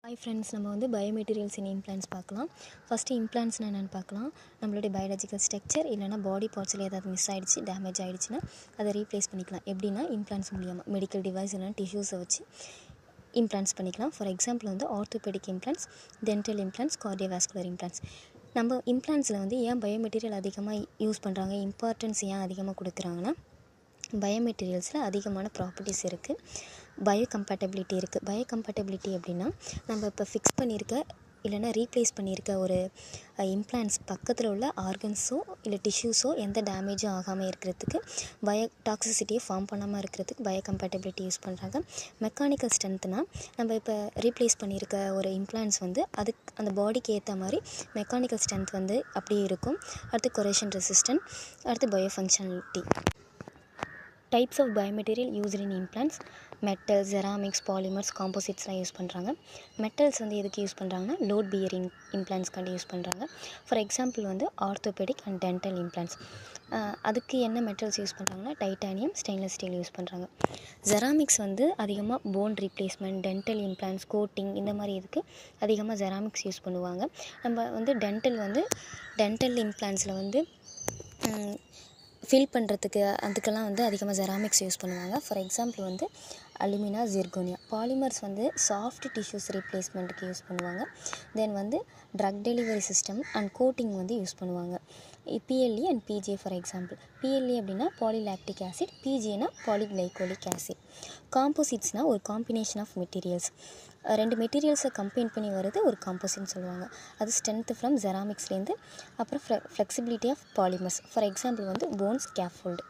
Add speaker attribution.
Speaker 1: Hi friends, நம்ம வந்து பயோமெட்டீரியல்ஸ் இன் implants பார்க்கலாம். ஃபஸ்ட்டு இம்ப்ளான்ட்ஸ்னால் என்னென்னு பார்க்கலாம். நம்மளுடைய பயாலஜிக்கல் ஸ்ட்ரக்சர் இல்லைனா பாடி பார்ட்ஸில் ஏதாவது மிஸ் ஆகிடுச்சு, டேமேஜ் ஆகிடுச்சுன்னா அதை ரீப்ளேஸ் பண்ணிக்கலாம். எப்படின்னா இம்ப்ளான்ட்ஸ் மூலியமாக மெடிக்கல் டிவைஸ் இல்லைனா டிஷ்யூஸை வச்சு இம்ப்ளான்ட்ஸ் பண்ணிக்கலாம். ஃபார் எக்ஸாம்பிள் வந்து orthopaedic implants, dental implants, cardiovascular implants. நம்ம இம்ப்ளான்ட்ஸில் வந்து ஏன் பயோமெட்டீரியல் அதிகமாக யூஸ் பண்ணுறாங்க, இம்பார்ட்டன்ஸ் ஏன் அதிகமாக கொடுக்குறாங்கன்னா, பயோமெட்டீரியல்ஸில் அதிகமான ப்ராப்பர்ட்டிஸ் இருக்குது. பயோகம்பேட்டபிலிட்டி இருக்குது. பயோகம்பேட்டபிலிட்டி அப்படின்னா நம்ம இப்போ ஃபிக்ஸ் பண்ணியிருக்க இல்லைனா ரீப்ளேஸ் பண்ணியிருக்க ஒரு இம்ப்ளான்ட்ஸ் பக்கத்தில் உள்ள ஆர்கன்ஸோ இல்லை டிஷ்யூஸோ எந்த டேமேஜும் ஆகாமல் இருக்கிறதுக்கு, டாக்ஸிசிட்டியை ஃபார்ம் பண்ணாமல் இருக்கிறதுக்கு பயோகம்பேட்டபிலிட்டி யூஸ் பண்ணுறாங்க. மெக்கானிக்கல் ஸ்ட்ரென்த்னால் நம்ம இப்போ ரீப்ளேஸ் பண்ணியிருக்க ஒரு இம்ப்ளான்ட்ஸ் வந்து அதுக்கு அந்த பாடிக்கு ஏற்ற மாதிரி மெக்கானிக்கல் ஸ்ட்ரென்த் வந்து அப்படியே இருக்கும். அடுத்து கொரேஷன் ரெசிஸ்டன்ட், அடுத்து biofunctionality. Types of biomaterial used in implants: metal, ceramics, polymers, காம்போசிட்ஸ்லாம் யூஸ் பண்ணுறாங்க. மெட்டல்ஸ் வந்து எதுக்கு யூஸ் பண்ணுறாங்கன்னா லோட் பியரிங் இம்ப்ளான்ட்ஸ்க்காண்டி யூஸ் பண்ணுறாங்க. ஃபார் எக்ஸாம்பிள் வந்து ஆர்த்தோபெடிக் அண்ட் டென்டல் இம்ப்ளான்ட்ஸ். அதுக்கு என்ன மெட்டல்ஸ் யூஸ் பண்ணுறாங்கன்னா டைட்டானியம், ஸ்டெயின்லெஸ் ஸ்டீல் யூஸ் பண்ணுறாங்க. செராமிக்ஸ் வந்து அதிகமாக bone replacement, dental implants, coating இந்த மாதிரி இதுக்கு அதிகமாக செராமிக்ஸ் யூஸ் பண்ணுவாங்க. நம்ம வந்து டென்டல் இம்ப்ளான்ட்ஸில் வந்து ஃபில் பண்ணுறதுக்கு அதுக்கெல்லாம் வந்து அதிகமாக செராமிக்ஸ் யூஸ் பண்ணுவாங்க. ஃபார் எக்ஸாம்பிள் வந்து அலுமினா, ஜிர்கோனியா. பாலிமர்ஸ் வந்து சாஃப்ட் டிஷ்யூஸ் ரீப்ளேஸ்மெண்ட்டுக்கு யூஸ் பண்ணுவாங்க. தென் வந்து drug delivery system and coating வந்து யூஸ் பண்ணுவாங்க. PLE and PGA. For example PLE அப்படின்னா பாலிலாக்டிக் ஆசிட், பிஜிஏனா பாலிகிளைகோலிக் ஆசிட். காம்போசிட்ஸ்னால் ஒரு காம்பினேஷன் ஆஃப் மெட்டீரியல்ஸ். ரெண்டு மெட்டீரியல்ஸை கம்பைன் பண்ணி வருது ஒரு காம்போசிட்னு சொல்லுவாங்க. அது ஸ்ட்ரென்த் ஃப்ரம் செராமிக்ஸ்லேருந்து, அப்புறம் flexibility of polymers. For example வந்து போன் ஸ்கேஃபோல்டு.